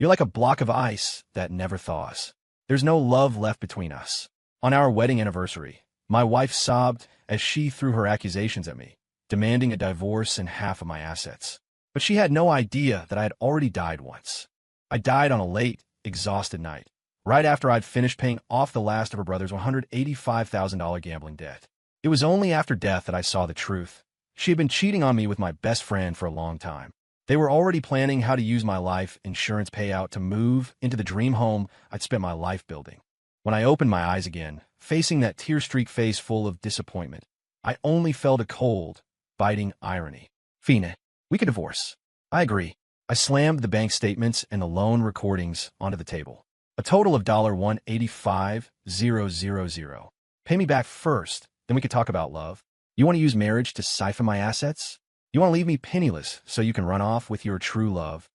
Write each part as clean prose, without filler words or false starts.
You're like a block of ice that never thaws. There's no love left between us. On our wedding anniversary, my wife sobbed as she threw her accusations at me, demanding a divorce and half of my assets. But she had no idea that I had already died once. I died on a late, exhausted night, right after I'd finished paying off the last of her brother's $185,000 gambling debt. It was only after death that I saw the truth. She had been cheating on me with my best friend for a long time. They were already planning how to use my life insurance payout to move into the dream home I'd spent my life building. When I opened my eyes again, facing that tear-streaked face full of disappointment, I only felt a cold, biting irony. Fina, we could divorce. I agree. I slammed the bank statements and the loan recordings onto the table. A total of $185,000. Pay me back first, then we could talk about love. You want to use marriage to siphon my assets? You want to leave me penniless so you can run off with your true love?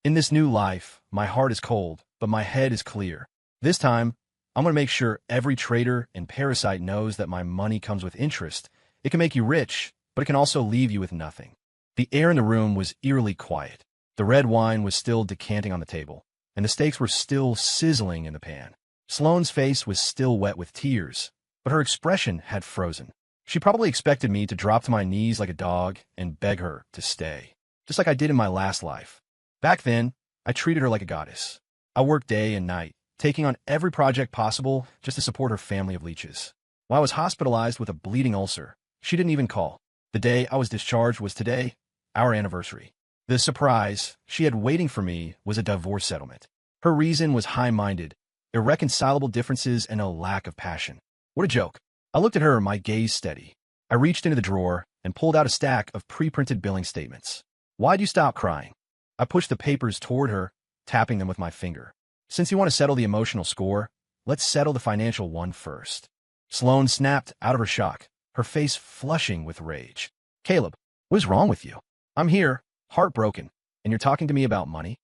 In this new life, my heart is cold, but my head is clear. This time, I'm going to make sure every traitor and parasite knows that my money comes with interest. It can make you rich, but it can also leave you with nothing. The air in the room was eerily quiet. The red wine was still decanting on the table, and the steaks were still sizzling in the pan. Sloane's face was still wet with tears, but her expression had frozen. She probably expected me to drop to my knees like a dog and beg her to stay, just like I did in my last life. Back then, I treated her like a goddess. I worked day and night, taking on every project possible just to support her family of leeches. While I was hospitalized with a bleeding ulcer, she didn't even call. The day I was discharged was today, our anniversary. The surprise she had waiting for me was a divorce settlement. Her reason was high-minded, irreconcilable differences, and a lack of passion. What a joke. I looked at her, my gaze steady. I reached into the drawer and pulled out a stack of pre-printed billing statements. Why'd you stop crying? I pushed the papers toward her, tapping them with my finger. Since you want to settle the emotional score, let's settle the financial one first. Sloane snapped out of her shock, her face flushing with rage. Caleb, what is wrong with you? I'm here, heartbroken, and you're talking to me about money?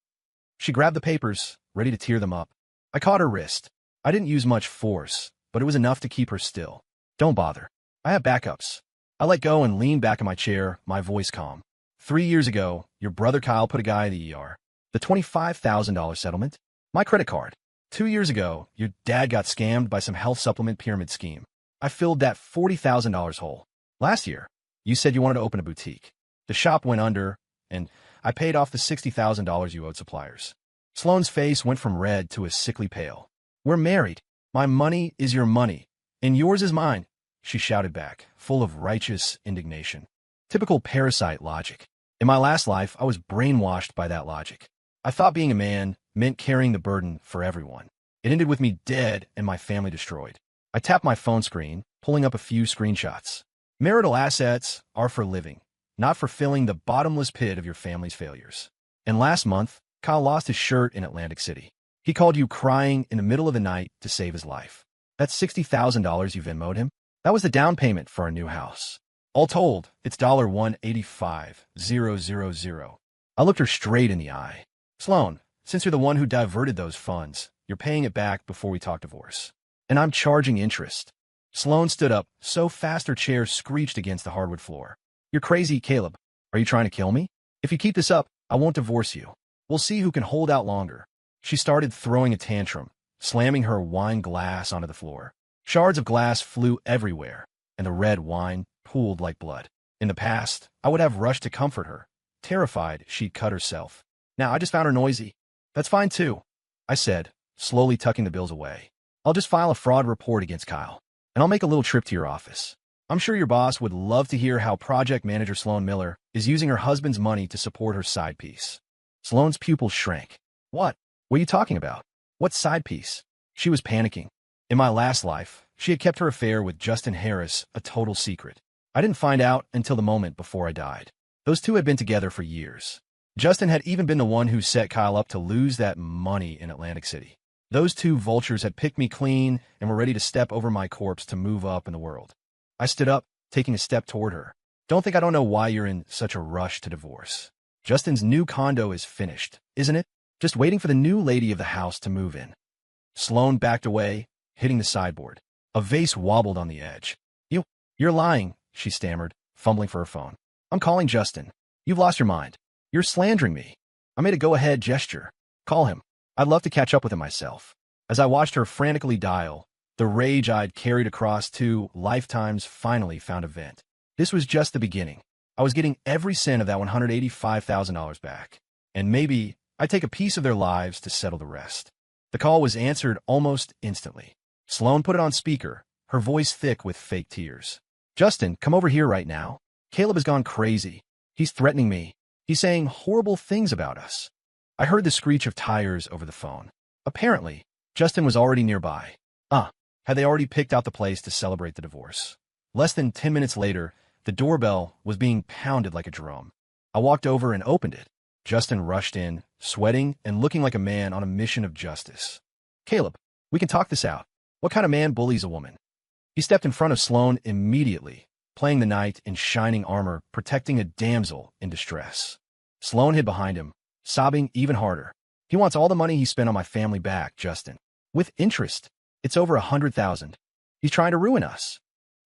She grabbed the papers, ready to tear them up. I caught her wrist. I didn't use much force, but it was enough to keep her still. Don't bother. I have backups. I let go and leaned back in my chair, my voice calm. 3 years ago, your brother Kyle put a guy in the ER. The $25,000 settlement? My credit card. 2 years ago, your dad got scammed by some health supplement pyramid scheme. I filled that $40,000 hole. Last year, you said you wanted to open a boutique. The shop went under, and I paid off the $60,000 you owed suppliers. Sloane's face went from red to a sickly pale. We're married. My money is your money, and yours is mine, she shouted back, full of righteous indignation. Typical parasite logic. In my last life, I was brainwashed by that logic. I thought being a man meant carrying the burden for everyone. It ended with me dead and my family destroyed. I tapped my phone screen, pulling up a few screenshots. Marital assets are for living, not for filling the bottomless pit of your family's failures. And last month, Kyle lost his shirt in Atlantic City. He called you crying in the middle of the night to save his life. That's $60,000 you Venmo'd him? That was the down payment for our new house. All told, it's $185,000. I looked her straight in the eye. Sloane, since you're the one who diverted those funds, you're paying it back before we talk divorce. And I'm charging interest. Sloane stood up, so fast her chair screeched against the hardwood floor. You're crazy, Caleb. Are you trying to kill me? If you keep this up, I won't divorce you. We'll see who can hold out longer. She started throwing a tantrum, slamming her wine glass onto the floor. Shards of glass flew everywhere, and the red wine pooled like blood. In the past, I would have rushed to comfort her, terrified she'd cut herself. Now I just found her noisy. That's fine too, I said, slowly tucking the bills away. I'll just file a fraud report against Kyle, and I'll make a little trip to your office. I'm sure your boss would love to hear how project manager Sloane Miller is using her husband's money to support her side piece. Sloane's pupils shrank. What? What are you talking about? What side piece? She was panicking. In my last life, she had kept her affair with Justin Harris a total secret. I didn't find out until the moment before I died. Those two had been together for years. Justin had even been the one who set Kyle up to lose that money in Atlantic City. Those two vultures had picked me clean and were ready to step over my corpse to move up in the world. I stood up, taking a step toward her. Don't think I don't know why you're in such a rush to divorce. Justin's new condo is finished, isn't it? Just waiting for the new lady of the house to move in. Sloane backed away, hitting the sideboard. A vase wobbled on the edge. You're lying, she stammered, fumbling for her phone. I'm calling Justin. You've lost your mind. You're slandering me. I made a go-ahead gesture. Call him. I'd love to catch up with him myself. As I watched her frantically dial, the rage I'd carried across 2 lifetimes finally found a vent. This was just the beginning. I was getting every cent of that $185,000 back. And maybe I'd take a piece of their lives to settle the rest. The call was answered almost instantly. Sloane put it on speaker, her voice thick with fake tears. "Justin, come over here right now. Caleb has gone crazy. He's threatening me. He's saying horrible things about us." I heard the screech of tires over the phone. Apparently, Justin was already nearby. Had they already picked out the place to celebrate the divorce? Less than 10 minutes later, the doorbell was being pounded like a drum. I walked over and opened it. Justin rushed in, sweating and looking like a man on a mission of justice. "Caleb, we can talk this out. What kind of man bullies a woman?" He stepped in front of Sloane immediately, playing the knight in shining armor, protecting a damsel in distress. Sloane hid behind him, sobbing even harder. "He wants all the money he spent on my family back, Justin. With interest. It's over 100,000. He's trying to ruin us."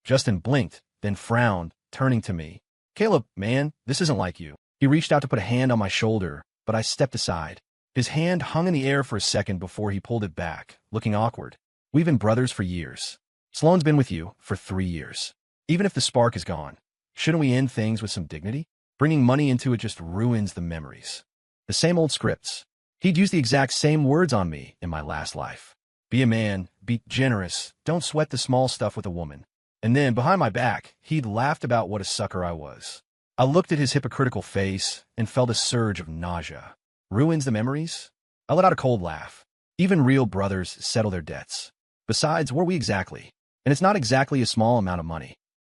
Justin blinked, then frowned, turning to me. "Caleb, man, this isn't like you." He reached out to put a hand on my shoulder, but I stepped aside. His hand hung in the air for a second before he pulled it back, looking awkward. "We've been brothers for years. Sloane's been with you for 3 years. Even if the spark is gone, shouldn't we end things with some dignity? Bringing money into it just ruins the memories." The same old scripts. He'd used the exact same words on me in my last life. Be a man, be generous, don't sweat the small stuff with a woman. And then, behind my back, he'd laughed about what a sucker I was. I looked at his hypocritical face and felt a surge of nausea. Ruins the memories? I let out a cold laugh. Even real brothers settle their debts. Besides, where are we exactly? And it's not exactly a small amount of money.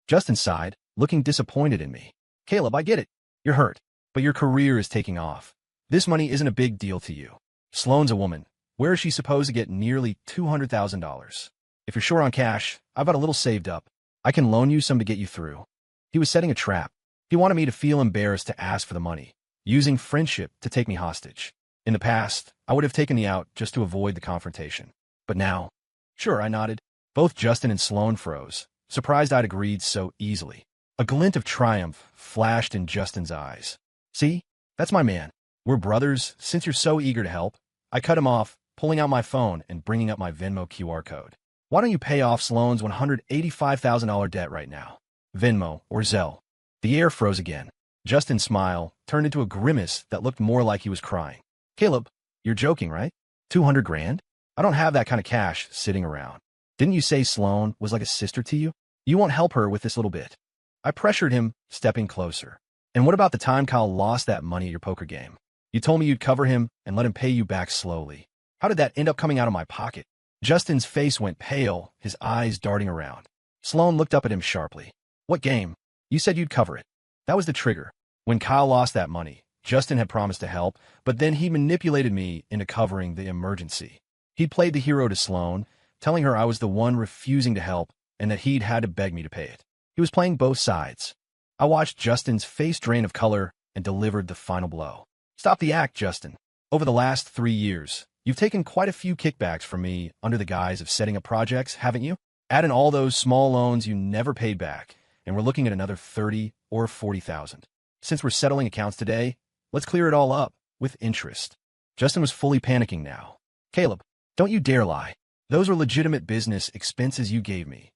Justin sighed, looking disappointed in me. "Caleb, I get it. You're hurt, but your career is taking off. This money isn't a big deal to you. Sloane's a woman. Where is she supposed to get nearly $200,000? If you're short on cash, I've got a little saved up. I can loan you some to get you through." He was setting a trap. He wanted me to feel embarrassed to ask for the money, using friendship to take me hostage. In the past, I would have taken the out just to avoid the confrontation. But now, sure, I nodded. Both Justin and Sloane froze, surprised I'd agreed so easily. A glint of triumph flashed in Justin's eyes. "See? That's my man. We're brothers, since you're so eager to help." I cut him off, pulling out my phone and bringing up my Venmo QR code. "Why don't you pay off Sloane's $185,000 debt right now? Venmo or Zelle?" The air froze again. Justin's smile turned into a grimace that looked more like he was crying. "Caleb, you're joking, right? 200 grand? I don't have that kind of cash sitting around. Didn't you say Sloane was like a sister to you? You won't help her with this little bit." I pressured him, stepping closer. "And what about the time Kyle lost that money at your poker game? You told me you'd cover him and let him pay you back slowly. How did that end up coming out of my pocket?" Justin's face went pale, his eyes darting around. Sloane looked up at him sharply. "What game? You said you'd cover it." That was the trigger. When Kyle lost that money, Justin had promised to help, but then he manipulated me into covering the emergency. He played the hero to Sloane, telling her I was the one refusing to help and that he'd had to beg me to pay it. He was playing both sides. I watched Justin's face drain of color and delivered the final blow. "Stop the act, Justin. Over the last 3 years, you've taken quite a few kickbacks from me under the guise of setting up projects, haven't you? Add in all those small loans you never paid back, and we're looking at another 30 or 40,000. Since we're settling accounts today, let's clear it all up with interest." Justin was fully panicking now. "Caleb, don't you dare lie. Those are legitimate business expenses you gave me."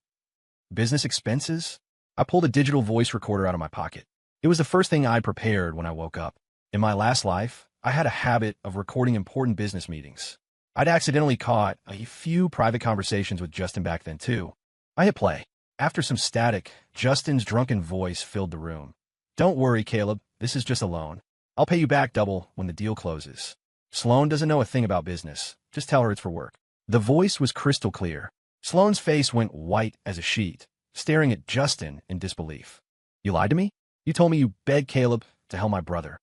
"Business expenses?" I pulled a digital voice recorder out of my pocket. It was the first thing I'd prepared when I woke up. In my last life, I had a habit of recording important business meetings. I'd accidentally caught a few private conversations with Justin back then, too. I hit play. After some static, Justin's drunken voice filled the room. "Don't worry, Caleb. This is just a loan. I'll pay you back double when the deal closes. Sloane doesn't know a thing about business. Just tell her it's for work." The voice was crystal clear. Sloane's face went white as a sheet, staring at Justin in disbelief. "You lied to me? You told me you begged Caleb to help my brother."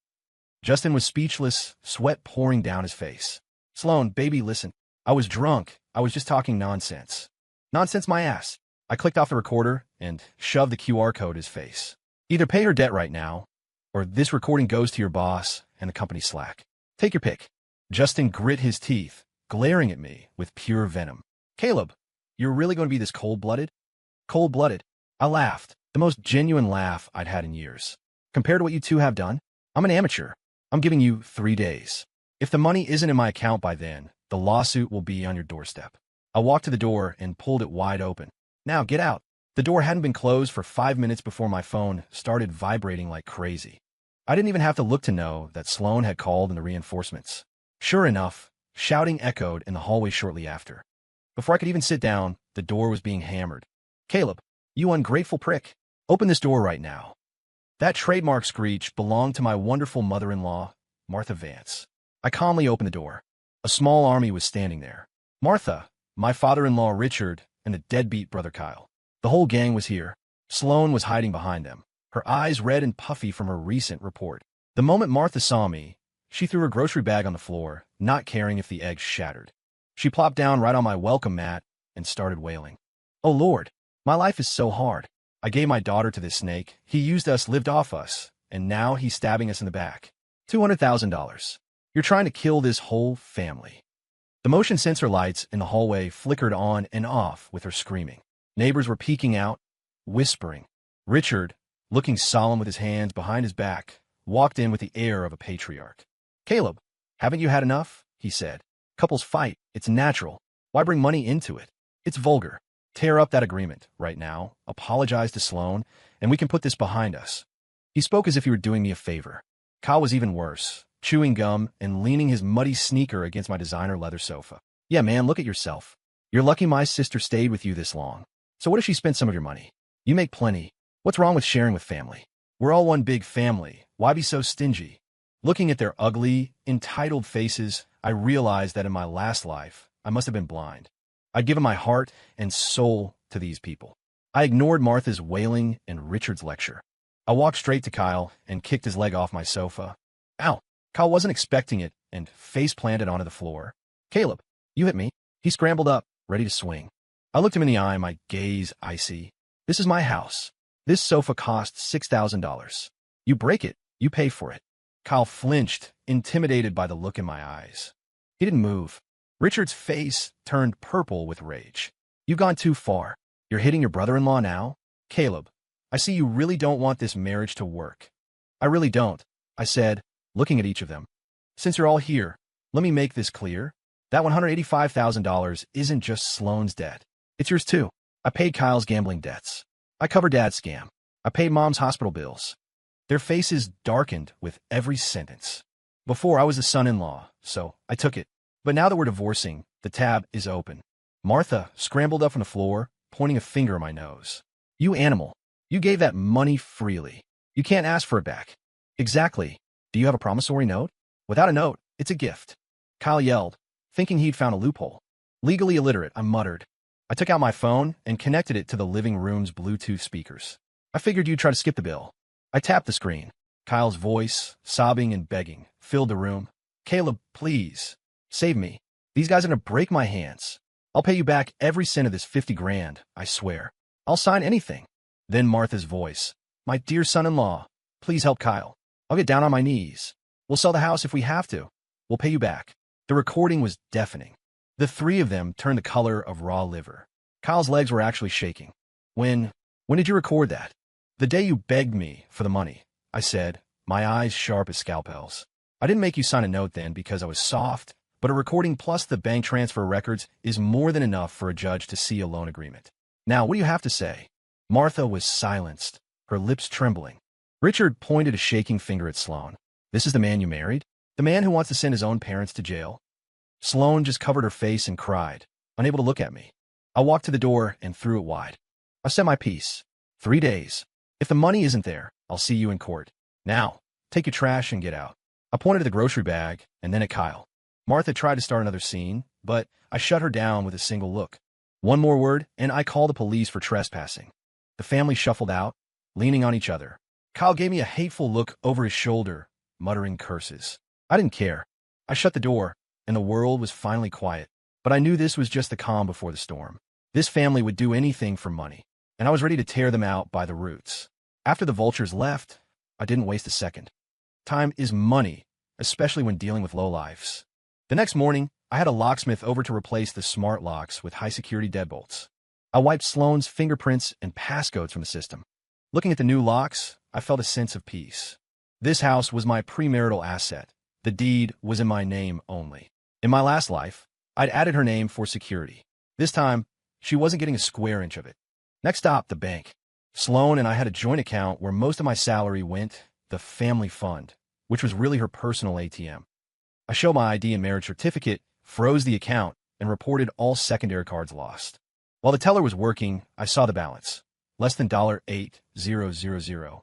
Justin was speechless, sweat pouring down his face. "Sloane, baby, listen. I was drunk. I was just talking nonsense." "Nonsense my ass." I clicked off the recorder and shoved the QR code at his face. "Either pay her debt right now, or this recording goes to your boss and the company Slack. Take your pick." Justin grit his teeth, glaring at me with pure venom. "Caleb, you're really going to be this cold-blooded?" "Cold-blooded?" I laughed, the most genuine laugh I'd had in years. "Compared to what you two have done, I'm an amateur. I'm giving you 3 days. If the money isn't in my account by then, the lawsuit will be on your doorstep. I walked to the door and pulled it wide open. Now, get out. The door hadn't been closed for 5 minutes before my phone started vibrating like crazy. I didn't even have to look to know that Sloan had called in the reinforcements. Sure enough, shouting echoed in the hallway shortly after. Before I could even sit down, the door was being hammered. "Caleb, you ungrateful prick. Open this door right now." That trademark screech belonged to my wonderful mother-in-law, Martha Vance. I calmly opened the door. A small army was standing there. Martha, my father-in-law Richard, and the deadbeat brother Kyle. The whole gang was here. Sloan was hiding behind them, her eyes red and puffy from her recent report. The moment Martha saw me, she threw her grocery bag on the floor, not caring if the eggs shattered. She plopped down right on my welcome mat and started wailing. "Oh Lord, my life is so hard. I gave my daughter to this snake. He used us, lived off us, and now he's stabbing us in the back. $200,000. You're trying to kill this whole family." The motion sensor lights in the hallway flickered on and off with her screaming. Neighbors were peeking out, whispering. Richard, looking solemn with his hands behind his back, walked in with the air of a patriarch. "Caleb, haven't you had enough?" he said. "Couples fight. It's natural. Why bring money into it? It's vulgar. Tear up that agreement right now, apologize to Sloan, and we can put this behind us." He spoke as if he were doing me a favor. Kyle was even worse, chewing gum and leaning his muddy sneaker against my designer leather sofa. "Yeah, man, look at yourself. You're lucky my sister stayed with you this long. So what if she spent some of your money? You make plenty. What's wrong with sharing with family? We're all one big family. Why be so stingy?" Looking at their ugly, entitled faces, I realized that in my last life, I must have been blind. I'd given my heart and soul to these people. I ignored Martha's wailing and Richard's lecture. I walked straight to Kyle and kicked his leg off my sofa. "Ow!" Kyle wasn't expecting it and face planted onto the floor. "Caleb, you hit me." He scrambled up, ready to swing. I looked him in the eye, my gaze icy. "This is my house. This sofa cost $6,000. You break it, you pay for it." Kyle flinched, intimidated by the look in my eyes. He didn't move. Richard's face turned purple with rage. "You've gone too far. You're hitting your brother-in-law now? Caleb, I see you really don't want this marriage to work." "I really don't," I said, looking at each of them. "Since you're all here, let me make this clear. That $185,000 isn't just Sloan's debt. It's yours too. I paid Kyle's gambling debts. I covered Dad's scam. I paid Mom's hospital bills." Their faces darkened with every sentence. Before, I was the son-in-law, so I took it. But now that we're divorcing, the tab is open. Martha scrambled up from the floor, pointing a finger at my nose. "You animal. You gave that money freely. You can't ask for it back." "Exactly. Do you have a promissory note?" "Without a note, it's a gift." Kyle yelled, thinking he'd found a loophole. Legally illiterate, I muttered. I took out my phone and connected it to the living room's Bluetooth speakers. "I figured you'd try to skip the bill." I tapped the screen. Kyle's voice, sobbing and begging, filled the room. "Caleb, please. Save me. These guys are gonna break my hands. I'll pay you back every cent of this 50 grand, I swear. I'll sign anything." Then Martha's voice. "My dear son-in-law, please help Kyle. I'll get down on my knees. We'll sell the house if we have to. We'll pay you back." The recording was deafening. The three of them turned the color of raw liver. Kyle's legs were actually shaking. When did you record that?" "The day you begged me for the money," I said, my eyes sharp as scalpels. "I didn't make you sign a note then because I was soft, but a recording plus the bank transfer records is more than enough for a judge to see a loan agreement. Now, what do you have to say?" Martha was silenced, her lips trembling. Richard pointed a shaking finger at Sloan. "This is the man you married? The man who wants to send his own parents to jail?" Sloan just covered her face and cried, unable to look at me. I walked to the door and threw it wide. I said my piece. 3 days. If the money isn't there, I'll see you in court. Now, take your trash and get out. I pointed at the grocery bag and then at Kyle. Martha tried to start another scene, but I shut her down with a single look. One more word, and I called the police for trespassing. The family shuffled out, leaning on each other. Kyle gave me a hateful look over his shoulder, muttering curses. I didn't care. I shut the door, and the world was finally quiet. But I knew this was just the calm before the storm. This family would do anything for money, and I was ready to tear them out by the roots. After the vultures left, I didn't waste a second. Time is money, especially when dealing with lowlifes. The next morning, I had a locksmith over to replace the smart locks with high-security deadbolts. I wiped Sloan's fingerprints and passcodes from the system. Looking at the new locks, I felt a sense of peace. This house was my premarital asset, The deed was in my name only. In my last life, I'd added her name for security. This time, she wasn't getting a square inch of it. Next stop, the bank. Sloan and I had a joint account where most of my salary went, the family fund, which was really her personal ATM. I showed my ID and marriage certificate, froze the account, and reported all secondary cards lost. While the teller was working, I saw the balance, less than $8,000.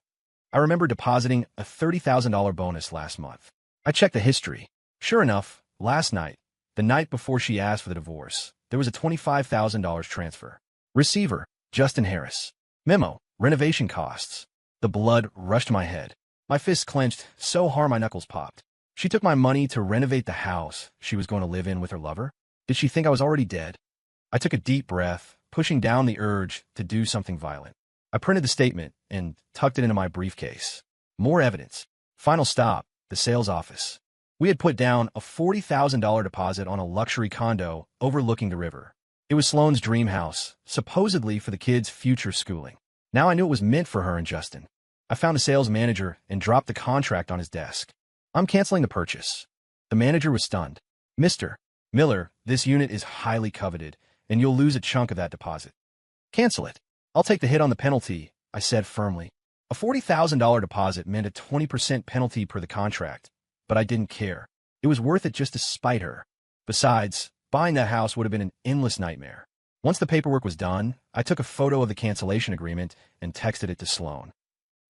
I remember depositing a $30,000 bonus last month. I checked the history. Sure enough, last night, the night before she asked for the divorce, there was a $25,000 transfer. Receiver, Justin Harris. Memo, renovation costs. The blood rushed my head. My fists clenched so hard my knuckles popped. She took my money to renovate the house she was going to live in with her lover. Did she think I was already dead? I took a deep breath, pushing down the urge to do something violent. I printed the statement and tucked it into my briefcase. More evidence. Final stop, the sales office. We had put down a $40,000 deposit on a luxury condo overlooking the river. It was Sloane's dream house, supposedly for the kids' future schooling. Now I knew it was meant for her and Justin. I found a sales manager and dropped the contract on his desk. I'm canceling the purchase. The manager was stunned. Mr. Miller, this unit is highly coveted, and you'll lose a chunk of that deposit. Cancel it. I'll take the hit on the penalty, I said firmly. A $40,000 deposit meant a 20% penalty per the contract, but I didn't care. It was worth it just to spite her. Besides, buying that house would have been an endless nightmare. Once the paperwork was done, I took a photo of the cancellation agreement and texted it to Sloan.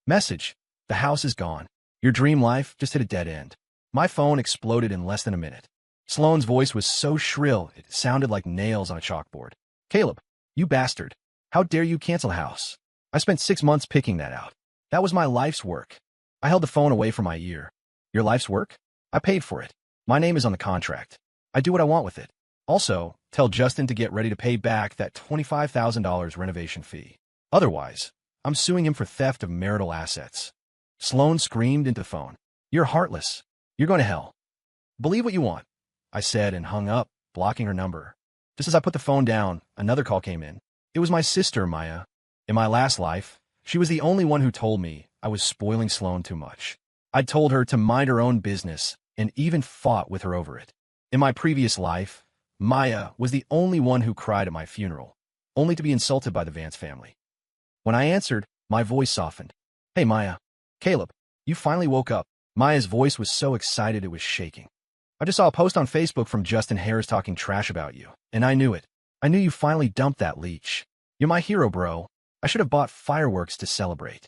Message: the house is gone. Your dream life just hit a dead end. My phone exploded in less than a minute. Sloane's voice was so shrill it sounded like nails on a chalkboard. Caleb, you bastard. How dare you cancel a house? I spent 6 months picking that out. That was my life's work. I held the phone away from my ear. Your life's work? I paid for it. My name is on the contract. I do what I want with it. Also, tell Justin to get ready to pay back that $25,000 renovation fee. Otherwise, I'm suing him for theft of marital assets. Sloan screamed into the phone. You're heartless. You're going to hell. Believe what you want, I said and hung up, blocking her number. Just as I put the phone down, another call came in. It was my sister, Maya. In my last life, she was the only one who told me I was spoiling Sloan too much. I'd told her to mind her own business and even fought with her over it. In my previous life, Maya was the only one who cried at my funeral, only to be insulted by the Vance family. When I answered, my voice softened. Hey, Maya. Caleb, you finally woke up. Maya's voice was so excited it was shaking. I just saw a post on Facebook from Justin Harris talking trash about you, and I knew it. I knew you finally dumped that leech. You're my hero, bro. I should have bought fireworks to celebrate.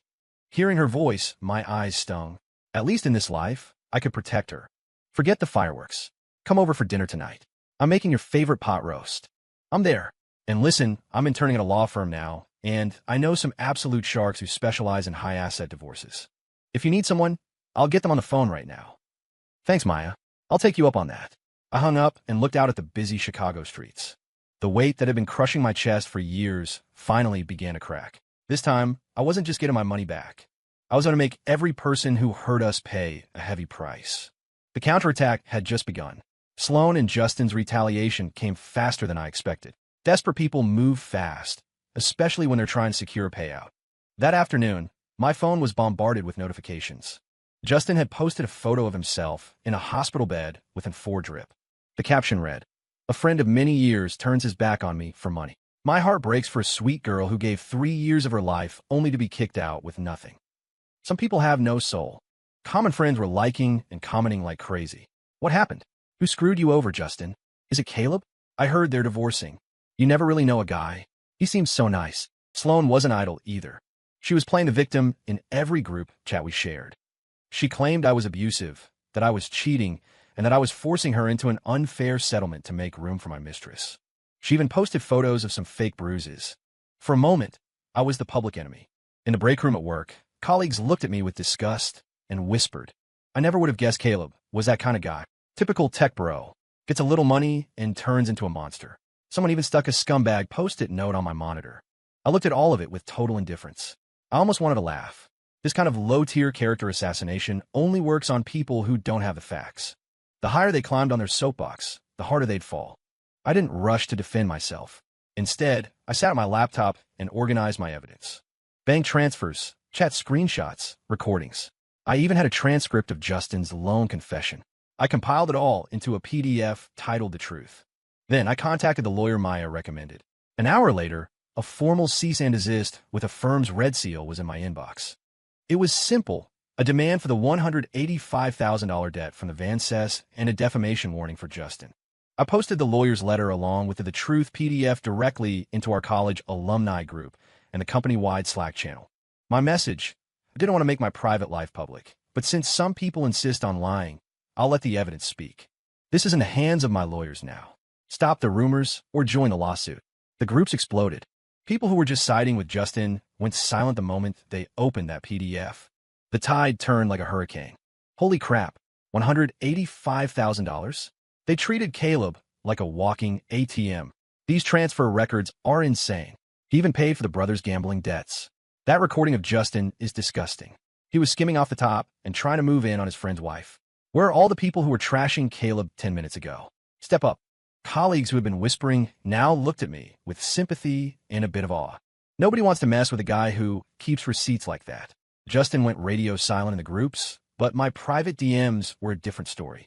Hearing her voice, my eyes stung. At least in this life, I could protect her. Forget the fireworks. Come over for dinner tonight. I'm making your favorite pot roast. I'm there. And listen, I'm interning at a law firm now, and I know some absolute sharks who specialize in high-asset divorces. If you need someone, I'll get them on the phone right now. Thanks, Maya. I'll take you up on that. I hung up and looked out at the busy Chicago streets. The weight that had been crushing my chest for years finally began to crack. This time, I wasn't just getting my money back. I was going to make every person who hurt us pay a heavy price. The counterattack had just begun. Sloan and Justin's retaliation came faster than I expected. Desperate people move fast, especially when they're trying to secure a payout. That afternoon, my phone was bombarded with notifications. Justin had posted a photo of himself in a hospital bed with a 4-drip. The caption read, "A friend of many years turns his back on me for money. My heart breaks for a sweet girl who gave 3 years of her life only to be kicked out with nothing." Some people have no soul. Common friends were liking and commenting like crazy. What happened? Who screwed you over, Justin? Is it Caleb? I heard they're divorcing. You never really know a guy. He seems so nice. Sloan wasn't idle either. She was playing the victim in every group chat we shared. She claimed I was abusive, that I was cheating, and that I was forcing her into an unfair settlement to make room for my mistress. She even posted photos of some fake bruises. For a moment, I was the public enemy. In the break room at work, colleagues looked at me with disgust and whispered. I never would have guessed Caleb was that kind of guy. Typical tech bro. Gets a little money and turns into a monster. Someone even stuck a scumbag post-it note on my monitor. I looked at all of it with total indifference. I almost wanted to laugh. This kind of low-tier character assassination only works on people who don't have the facts. The higher they climbed on their soapbox, the harder they'd fall. I didn't rush to defend myself. Instead, I sat at my laptop and organized my evidence. Bank transfers, chat screenshots, recordings. I even had a transcript of Justin's lone confession. I compiled it all into a PDF titled The Truth. Then I contacted the lawyer Maya recommended. An hour later, a formal cease and desist with a firm's red seal was in my inbox. It was simple, a demand for the $185,000 debt from the Van Cess and a defamation warning for Justin. I posted the lawyer's letter along with the Truth PDF directly into our college alumni group and the company-wide Slack channel. My message: I didn't want to make my private life public, but since some people insist on lying, I'll let the evidence speak. This is in the hands of my lawyers now. Stop the rumors or join the lawsuit. The groups exploded. People who were just siding with Justin went silent the moment they opened that PDF. The tide turned like a hurricane. Holy crap, $185,000? They treated Caleb like a walking ATM. These transfer records are insane. He even paid for the brothers' gambling debts. That recording of Justin is disgusting. He was skimming off the top and trying to move in on his friend's wife. Where are all the people who were trashing Caleb 10 minutes ago? Step up. Colleagues who had been whispering now looked at me with sympathy and a bit of awe. Nobody wants to mess with a guy who keeps receipts like that. Justin went radio silent in the groups, but my private DMs were a different story.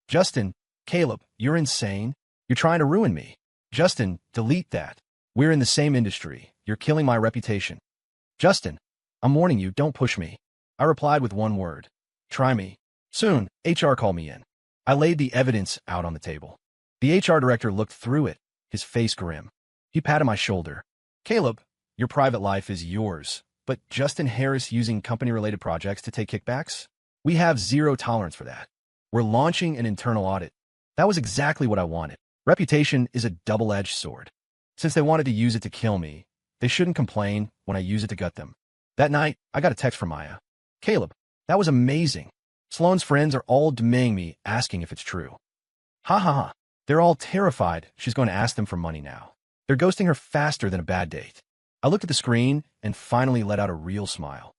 Justin, Caleb, you're insane. You're trying to ruin me. Justin, delete that. We're in the same industry. You're killing my reputation. Justin, I'm warning you, don't push me. I replied with one word. Try me. Soon, HR called me in. I laid the evidence out on the table. The HR director looked through it, his face grim. He patted my shoulder. Caleb, your private life is yours, but Justin Harris using company-related projects to take kickbacks? We have zero tolerance for that. We're launching an internal audit. That was exactly what I wanted. Reputation is a double-edged sword. Since they wanted to use it to kill me, they shouldn't complain when I use it to gut them. That night, I got a text from Maya. Caleb, that was amazing. Sloane's friends are all DMing me, asking if it's true. Ha ha ha. They're all terrified she's going to ask them for money now. They're ghosting her faster than a bad date. I looked at the screen and finally let out a real smile.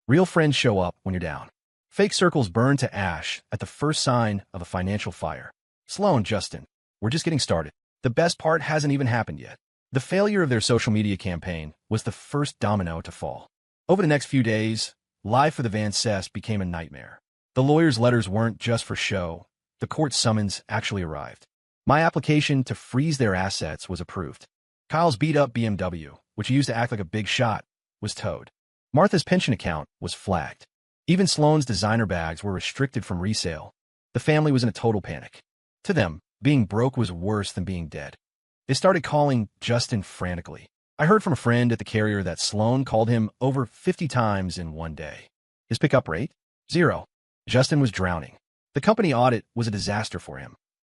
Real friends show up when you're down. Fake circles burn to ash at the first sign of a financial fire. Sloane, Justin, we're just getting started. The best part hasn't even happened yet. The failure of their social media campaign was the first domino to fall. Over the next few days, life for the Van Cess became a nightmare. The lawyers' letters weren't just for show. The court summons actually arrived. My application to freeze their assets was approved. Kyle's beat-up BMW, which he used to act like a big shot, was towed. Martha's pension account was flagged. Even Sloane's designer bags were restricted from resale. The family was in a total panic. To them, being broke was worse than being dead. They started calling Justin frantically. I heard from a friend at the carrier that Sloane called him over 50 times in one day. His pickup rate? 0. Justin was drowning. The company audit was a disaster for him.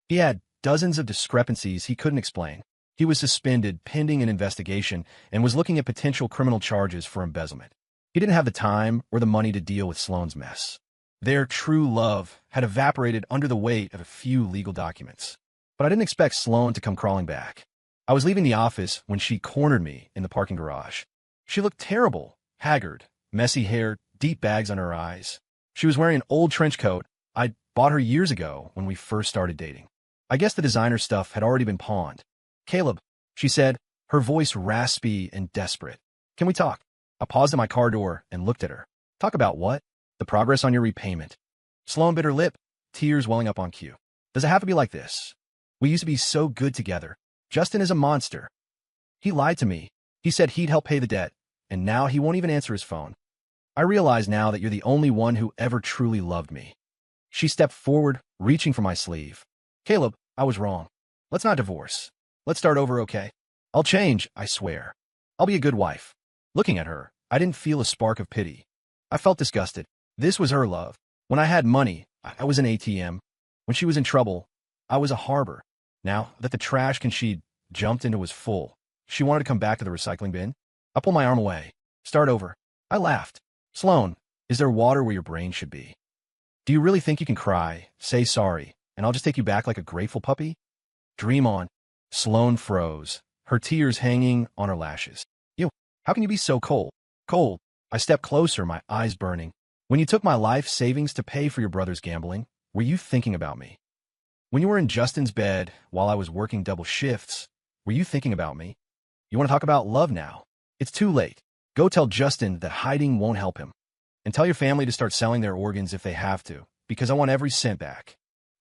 He had dozens of discrepancies he couldn't explain. He was suspended pending an investigation and was looking at potential criminal charges for embezzlement. He didn't have the time or the money to deal with Sloane's mess. Their true love had evaporated under the weight of a few legal documents. But I didn't expect Sloane to come crawling back. I was leaving the office when she cornered me in the parking garage. She looked terrible, haggard, messy hair, deep bags under her eyes. She was wearing an old trench coat I'd bought her years ago when we first started dating. I guess the designer stuff had already been pawned. Caleb, she said, her voice raspy and desperate. Can we talk? I paused at my car door and looked at her. Talk about what? The progress on your repayment. Sloane bit her lip, tears welling up on cue. Does it have to be like this? We used to be so good together. Justin is a monster. He lied to me. He said he'd help pay the debt, and now he won't even answer his phone. I realize now that you're the only one who ever truly loved me. She stepped forward, reaching for my sleeve. Caleb, I was wrong. Let's not divorce. Let's start over, okay? I'll change, I swear. I'll be a good wife. Looking at her, I didn't feel a spark of pity. I felt disgusted. This was her love. When I had money, I was an ATM. When she was in trouble, I was a harbor. Now that the trash can she'd jumped into was full, she wanted to come back to the recycling bin. I pulled my arm away. Start over. I laughed. Sloane, is there water where your brain should be? Do you really think you can cry, say sorry, and I'll just take you back like a grateful puppy? Dream on. Sloane froze, her tears hanging on her lashes. You, how can you be so cold? Cold. I stepped closer, my eyes burning. When you took my life savings to pay for your brother's gambling, were you thinking about me? When you were in Justin's bed while I was working double shifts, were you thinking about me? You want to talk about love now? It's too late. Go tell Justin that hiding won't help him. And tell your family to start selling their organs if they have to, because I want every cent back.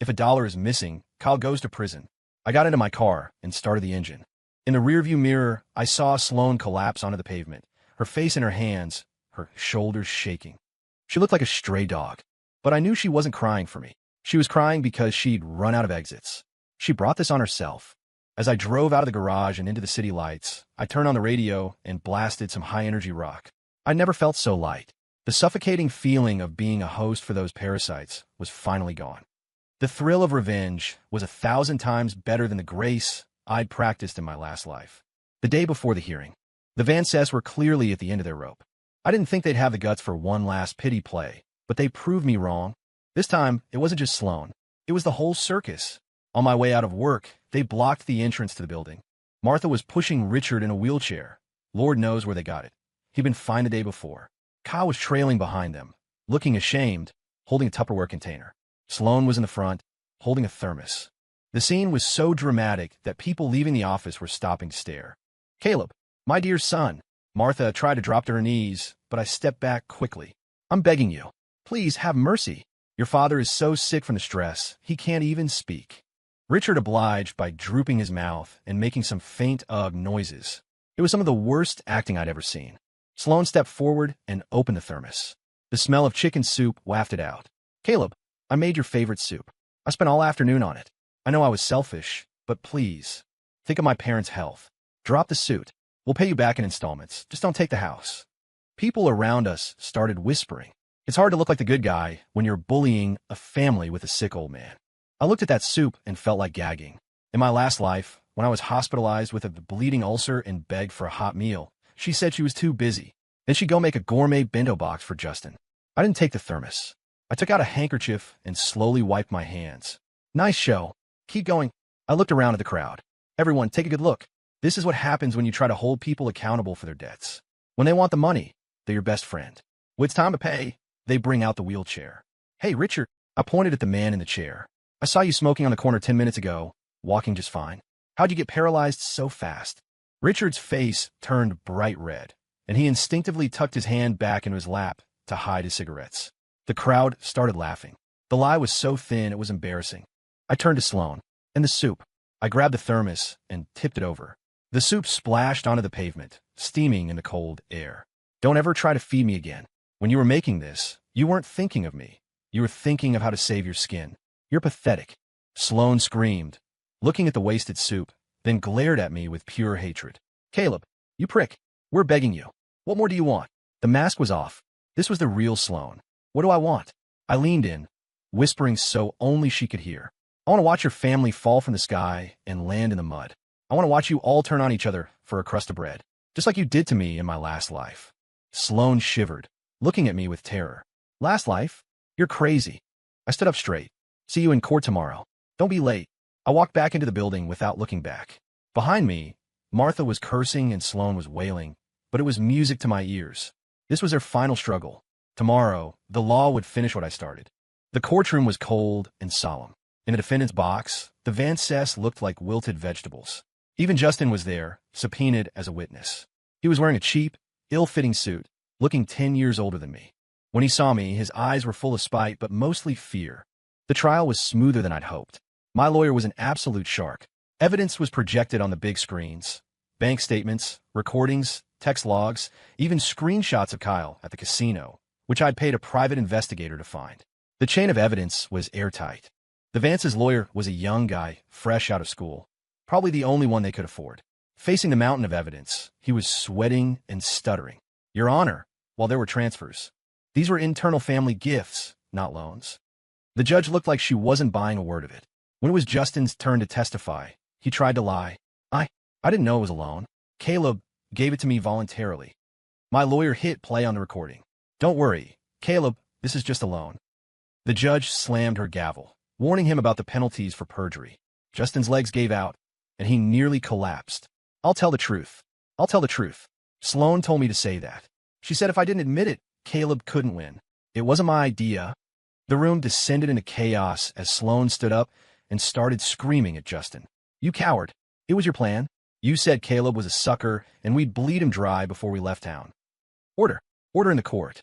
If $1 is missing, Kyle goes to prison. I got into my car and started the engine. In the rearview mirror, I saw Sloane collapse onto the pavement, her face in her hands, her shoulders shaking. She looked like a stray dog, but I knew she wasn't crying for me. She was crying because she'd run out of exits. She brought this on herself. As I drove out of the garage and into the city lights, I turned on the radio and blasted some high-energy rock. I never felt so light. The suffocating feeling of being a host for those parasites was finally gone. The thrill of revenge was 1,000 times better than the grace I'd practiced in my last life. The day before the hearing, the Van Cess were clearly at the end of their rope. I didn't think they'd have the guts for one last pity play, but they proved me wrong. This time, it wasn't just Sloane. It was the whole circus. On my way out of work, they blocked the entrance to the building. Martha was pushing Richard in a wheelchair. Lord knows where they got it. He'd been fine the day before. Kyle was trailing behind them, looking ashamed, holding a Tupperware container. Sloane was in the front, holding a thermos. The scene was so dramatic that people leaving the office were stopping to stare. "Caleb, my dear son." Martha tried to drop to her knees, but I stepped back quickly. "I'm begging you. Please have mercy. Your father is so sick from the stress, he can't even speak." Richard obliged by drooping his mouth and making some faint ugh noises. It was some of the worst acting I'd ever seen. Sloane stepped forward and opened the thermos. The smell of chicken soup wafted out. "Caleb, I made your favorite soup. I spent all afternoon on it. I know I was selfish, but please, think of my parents' health. Drop the suit. We'll pay you back in installments. Just don't take the house." People around us started whispering. It's hard to look like the good guy when you're bullying a family with a sick old man. I looked at that soup and felt like gagging. In my last life, when I was hospitalized with a bleeding ulcer and begged for a hot meal, she said she was too busy. Then she'd go make a gourmet bento box for Justin. I didn't take the thermos. I took out a handkerchief and slowly wiped my hands. "Nice show. Keep going." I looked around at the crowd. "Everyone, take a good look. This is what happens when you try to hold people accountable for their debts. When they want the money, they're your best friend. When it's time to pay, they bring out the wheelchair." "Hey, Richard." I pointed at the man in the chair. "I saw you smoking on the corner 10 minutes ago, walking just fine. How'd you get paralyzed so fast?" Richard's face turned bright red, and he instinctively tucked his hand back into his lap to hide his cigarettes. The crowd started laughing. The lie was so thin it was embarrassing. I turned to Sloane. "And the soup." I grabbed the thermos and tipped it over. The soup splashed onto the pavement, steaming in the cold air. "Don't ever try to feed me again. When you were making this, you weren't thinking of me. You were thinking of how to save your skin. You're pathetic." Sloane screamed, looking at the wasted soup, then glared at me with pure hatred. "Caleb, you prick. We're begging you. What more do you want?" The mask was off. This was the real Sloane. "What do I want?" I leaned in, whispering so only she could hear. "I want to watch your family fall from the sky and land in the mud. I want to watch you all turn on each other for a crust of bread, just like you did to me in my last life." Sloane shivered, looking at me with terror. "Last life? You're crazy." I stood up straight. "See you in court tomorrow. Don't be late." I walked back into the building without looking back. Behind me, Martha was cursing and Sloane was wailing, but it was music to my ears. This was their final struggle. Tomorrow, the law would finish what I started. The courtroom was cold and solemn. In the defendant's box, the Van Cess looked like wilted vegetables. Even Justin was there, subpoenaed as a witness. He was wearing a cheap, ill-fitting suit, looking 10 years older than me. When he saw me, his eyes were full of spite, but mostly fear. The trial was smoother than I'd hoped. My lawyer was an absolute shark. Evidence was projected on the big screens. Bank statements, recordings, text logs, even screenshots of Kyle at the casino, which I'd paid a private investigator to find. The chain of evidence was airtight. The Vance's lawyer was a young guy, fresh out of school, probably the only one they could afford. Facing the mountain of evidence, he was sweating and stuttering. "Your Honor," while there were transfers. These were internal family gifts, not loans. The judge looked like she wasn't buying a word of it. When it was Justin's turn to testify, he tried to lie. I didn't know it was a loan. Caleb gave it to me voluntarily." My lawyer hit play on the recording. "Don't worry, Caleb, this is just a loan." The judge slammed her gavel, warning him about the penalties for perjury. Justin's legs gave out, and he nearly collapsed. "I'll tell the truth. I'll tell the truth. Sloane told me to say that. She said if I didn't admit it, Caleb couldn't win. It wasn't my idea." The room descended into chaos as Sloane stood up and started screaming at Justin. "You coward. It was your plan. You said Caleb was a sucker, and we'd bleed him dry before we left town. Order. Order in the court."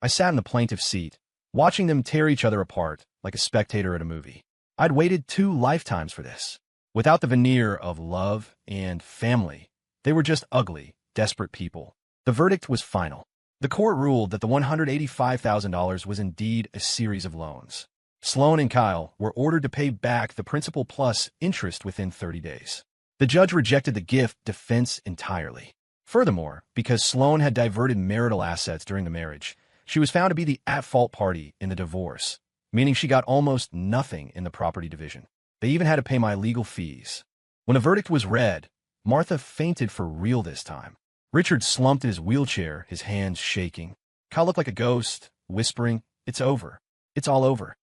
I sat in the plaintiff's seat, watching them tear each other apart like a spectator at a movie. I'd waited 2 lifetimes for this. Without the veneer of love and family, they were just ugly, desperate people. The verdict was final. The court ruled that the $185,000 was indeed a series of loans. Sloan and Kyle were ordered to pay back the principal plus interest within 30 days. The judge rejected the gift defense entirely. Furthermore, because Sloan had diverted marital assets during the marriage, she was found to be the at-fault party in the divorce, meaning she got almost nothing in the property division. They even had to pay my legal fees. When the verdict was read, Martha fainted for real this time. Richard slumped in his wheelchair, his hands shaking. Kyle looked like a ghost, whispering, "It's over. It's all over."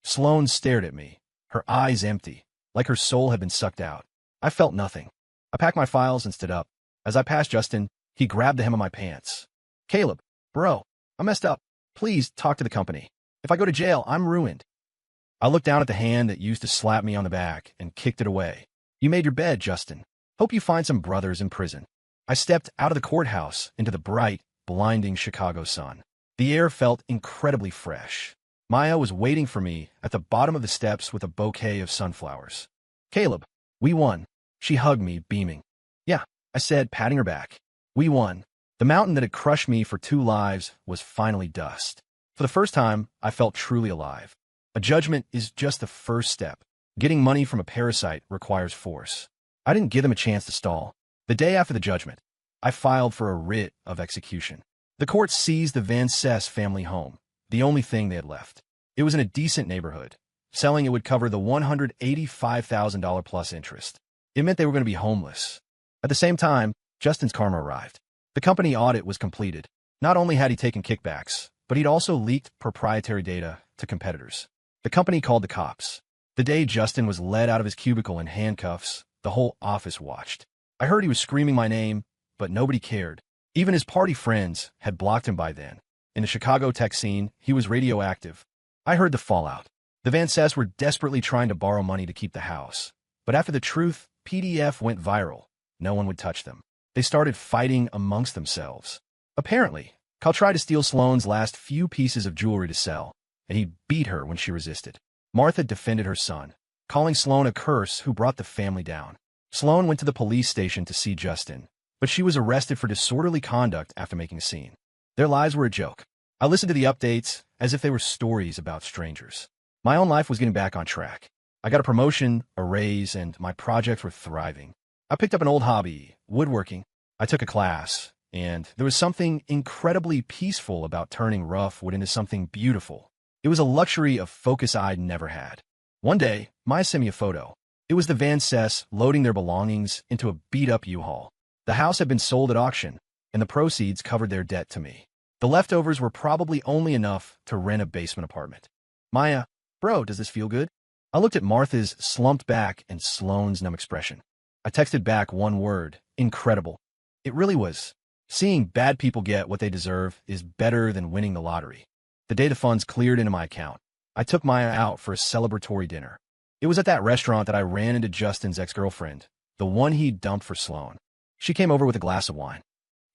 Sloan stared at me, her eyes empty, like her soul had been sucked out. I felt nothing. I packed my files and stood up. As I passed Justin, he grabbed the hem of my pants. "Caleb, bro, I messed up. Please talk to the company. If I go to jail, I'm ruined." I looked down at the hand that used to slap me on the back and kicked it away. "You made your bed, Justin. Hope you find some brothers in prison." I stepped out of the courthouse into the bright, blinding Chicago sun. The air felt incredibly fresh. Maya was waiting for me at the bottom of the steps with a bouquet of sunflowers. "Caleb, we won." She hugged me, beaming. "Yeah," I said, patting her back. "We won." The mountain that had crushed me for 2 lives was finally dust. For the first time, I felt truly alive. A judgment is just the first step. Getting money from a parasite requires force. I didn't give them a chance to stall. The day after the judgment, I filed for a writ of execution. The court seized the Van Cess family home, the only thing they had left. It was in a decent neighborhood. Selling it would cover the $185,000 plus interest. It meant they were going to be homeless. At the same time, Justin's karma arrived. The company audit was completed. Not only had he taken kickbacks, but he'd also leaked proprietary data to competitors. The company called the cops. The day Justin was led out of his cubicle in handcuffs, the whole office watched. I heard he was screaming my name, but nobody cared. Even his party friends had blocked him by then. In the Chicago tech scene, he was radioactive. I heard the fallout. The Van Cess were desperately trying to borrow money to keep the house. But after the Truth PDF went viral, no one would touch them. They started fighting amongst themselves. Apparently, Kyle tried to steal Sloane's last few pieces of jewelry to sell, and he beat her when she resisted. Martha defended her son, calling Sloane a curse who brought the family down. Sloane went to the police station to see Justin, but she was arrested for disorderly conduct after making a scene. Their lives were a joke. I listened to the updates as if they were stories about strangers. My own life was getting back on track. I got a promotion, a raise, and my projects were thriving. I picked up an old hobby, woodworking. I took a class, and there was something incredibly peaceful about turning rough wood into something beautiful. It was a luxury of focus I'd never had. One day, Maya sent me a photo. It was the Van Cess loading their belongings into a beat-up U-Haul. The house had been sold at auction, and the proceeds covered their debt to me. The leftovers were probably only enough to rent a basement apartment. "Maya, bro, does this feel good?" I looked at Martha's slumped back and Sloane's numb expression. I texted back one word: incredible. It really was. Seeing bad people get what they deserve is better than winning the lottery. The day the funds cleared into my account, I took Maya out for a celebratory dinner. It was at that restaurant that I ran into Justin's ex-girlfriend, the one he'd dumped for Sloane. She came over with a glass of wine.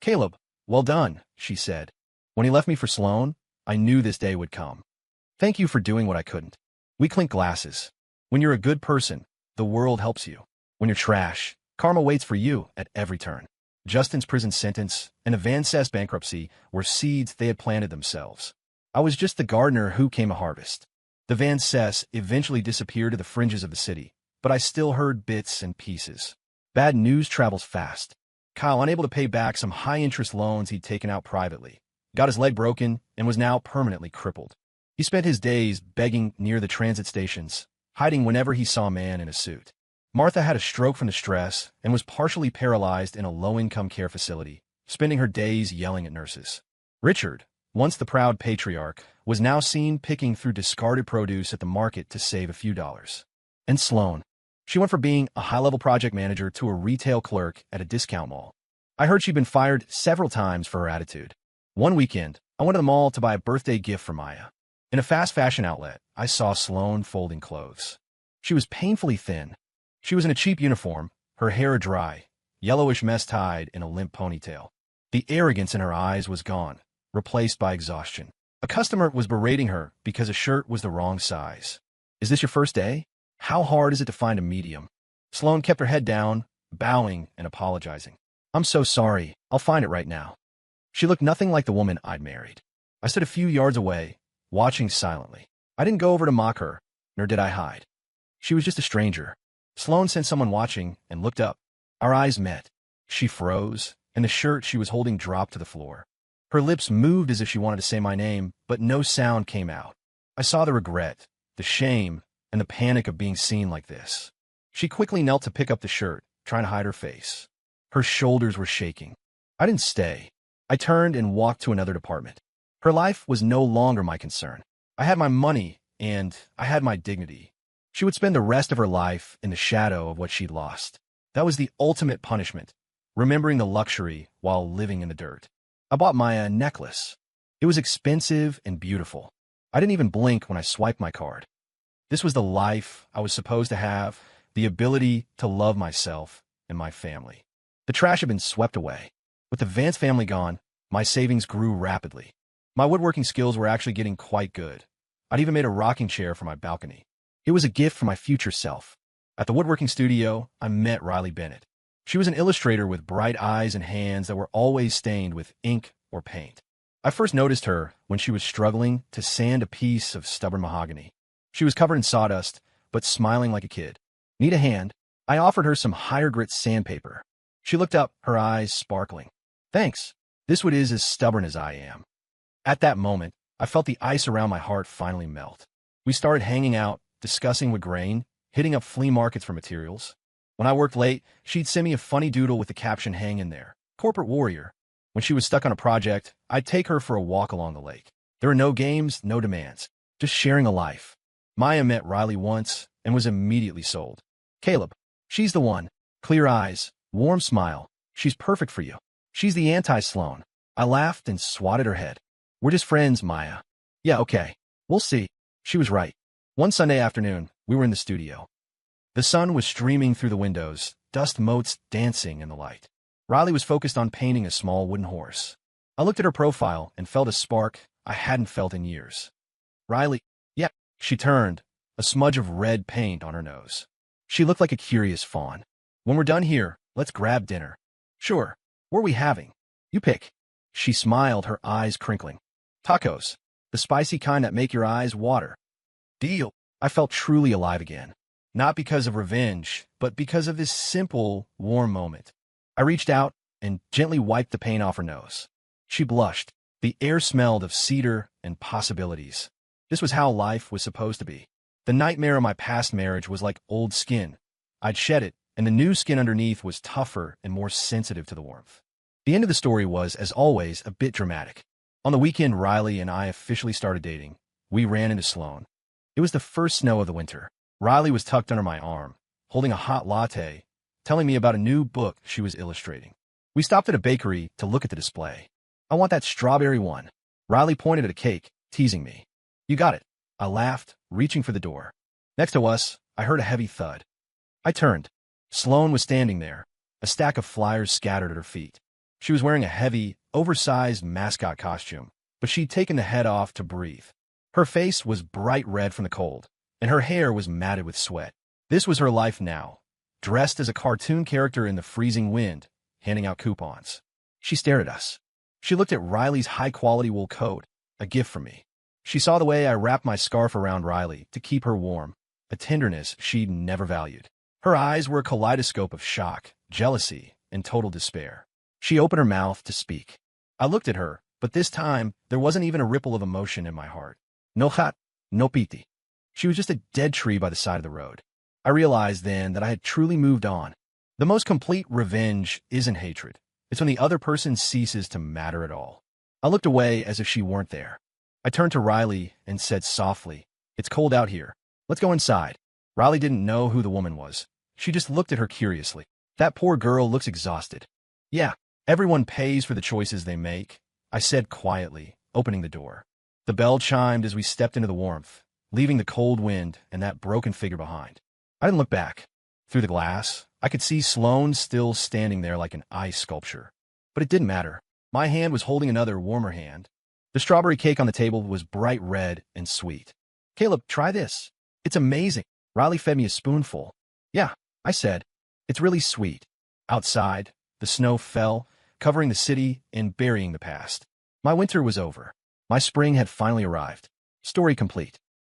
"Caleb, well done," she said. "When he left me for Sloane, I knew this day would come. Thank you for doing what I couldn't." We clinked glasses. When you're a good person, the world helps you. When you're trash, karma waits for you at every turn. Justin's prison sentence and the Van Cess bankruptcy were seeds they had planted themselves. I was just the gardener who came a harvest. The Van Cess eventually disappeared to the fringes of the city, but I still heard bits and pieces. Bad news travels fast. Kyle, unable to pay back some high-interest loans he'd taken out privately, got his leg broken and was now permanently crippled. He spent his days begging near the transit stations, hiding whenever he saw a man in a suit. Martha had a stroke from the stress and was partially paralyzed in a low-income care facility, spending her days yelling at nurses. Richard, once the proud patriarch, was now seen picking through discarded produce at the market to save a few dollars. And Sloane. She went from being a high-level project manager to a retail clerk at a discount mall. I heard she'd been fired several times for her attitude. One weekend, I went to the mall to buy a birthday gift for Maya. In a fast fashion outlet, I saw Sloane folding clothes. She was painfully thin. She was in a cheap uniform, her hair dry, yellowish mess tied in a limp ponytail. The arrogance in her eyes was gone, replaced by exhaustion. A customer was berating her because a shirt was the wrong size. "Is this your first day?" How hard is it to find a medium? Sloane kept her head down, bowing and apologizing. I'm so sorry. I'll find it right now. She looked nothing like the woman I'd married. I stood a few yards away, watching silently. I didn't go over to mock her, nor did I hide. She was just a stranger. Sloane sensed someone watching and looked up. Our eyes met. She froze, and the shirt she was holding dropped to the floor. Her lips moved as if she wanted to say my name, but no sound came out. I saw the regret, the shame, and the panic of being seen like this. She quickly knelt to pick up the shirt, trying to hide her face. Her shoulders were shaking. I didn't stay. I turned and walked to another department. Her life was no longer my concern. I had my money, and I had my dignity. She would spend the rest of her life in the shadow of what she'd lost. That was the ultimate punishment, remembering the luxury while living in the dirt. I bought Maya a necklace. It was expensive and beautiful. I didn't even blink when I swiped my card. This was the life I was supposed to have, the ability to love myself and my family. The trash had been swept away. With the Vance family gone, my savings grew rapidly. My woodworking skills were actually getting quite good. I'd even made a rocking chair for my balcony. It was a gift for my future self. At the woodworking studio, I met Riley Bennett. She was an illustrator with bright eyes and hands that were always stained with ink or paint. I first noticed her when she was struggling to sand a piece of stubborn mahogany. She was covered in sawdust, but smiling like a kid. Need a hand? I offered her some higher grit sandpaper. She looked up, her eyes sparkling. Thanks. This one is as stubborn as I am. At that moment, I felt the ice around my heart finally melt. We started hanging out, discussing wood grain, hitting up flea markets for materials. When I worked late, she'd send me a funny doodle with the caption hang in there, Corporate Warrior. When she was stuck on a project, I'd take her for a walk along the lake. There were no games, no demands, just sharing a life. Maya met Riley once and was immediately sold. Caleb, she's the one. Clear eyes, warm smile. She's perfect for you. She's the anti-Sloane. I laughed and swatted her head. We're just friends, Maya. Yeah, okay. We'll see. She was right. One Sunday afternoon, we were in the studio. The sun was streaming through the windows, dust motes dancing in the light. Riley was focused on painting a small wooden horse. I looked at her profile and felt a spark I hadn't felt in years. Riley, yeah. She turned, a smudge of red paint on her nose. She looked like a curious fawn. When we're done here, let's grab dinner. Sure. What are we having? You pick. She smiled, her eyes crinkling. Tacos. The spicy kind that make your eyes water. Deal. I felt truly alive again. Not because of revenge, but because of this simple, warm moment. I reached out and gently wiped the paint off her nose. She blushed. The air smelled of cedar and possibilities. This was how life was supposed to be. The nightmare of my past marriage was like old skin. I'd shed it, and the new skin underneath was tougher and more sensitive to the warmth. The end of the story was, as always, a bit dramatic. On the weekend, Riley and I officially started dating. We ran into Sloane. It was the first snow of the winter. Riley was tucked under my arm, holding a hot latte, telling me about a new book she was illustrating. We stopped at a bakery to look at the display. I want that strawberry one. Riley pointed at a cake, teasing me. You got it. I laughed, reaching for the door. Next to us, I heard a heavy thud. I turned. Sloane was standing there, a stack of flyers scattered at her feet. She was wearing a heavy, oversized mascot costume, but she'd taken the head off to breathe. Her face was bright red from the cold, and her hair was matted with sweat. This was her life now, dressed as a cartoon character in the freezing wind, handing out coupons. She stared at us. She looked at Riley's high-quality wool coat, a gift from me. She saw the way I wrapped my scarf around Riley to keep her warm, a tenderness she'd never valued. Her eyes were a kaleidoscope of shock, jealousy, and total despair. She opened her mouth to speak. I looked at her, but this time, there wasn't even a ripple of emotion in my heart. No hat, no piti. She was just a dead tree by the side of the road. I realized then that I had truly moved on. The most complete revenge isn't hatred. It's when the other person ceases to matter at all. I looked away as if she weren't there. I turned to Riley and said softly, "It's cold out here. Let's go inside." Riley didn't know who the woman was. She just looked at her curiously. That poor girl looks exhausted. Yeah, everyone pays for the choices they make, I said quietly, opening the door. The bell chimed as we stepped into the warmth, leaving the cold wind and that broken figure behind. I didn't look back. Through the glass, I could see Sloane still standing there like an ice sculpture. But it didn't matter. My hand was holding another, warmer hand. The strawberry cake on the table was bright red and sweet. "Caleb, try this. It's amazing." Riley fed me a spoonful. Yeah, I said. It's really sweet. Outside, the snow fell, covering the city and burying the past. My winter was over. My spring had finally arrived. Story complete.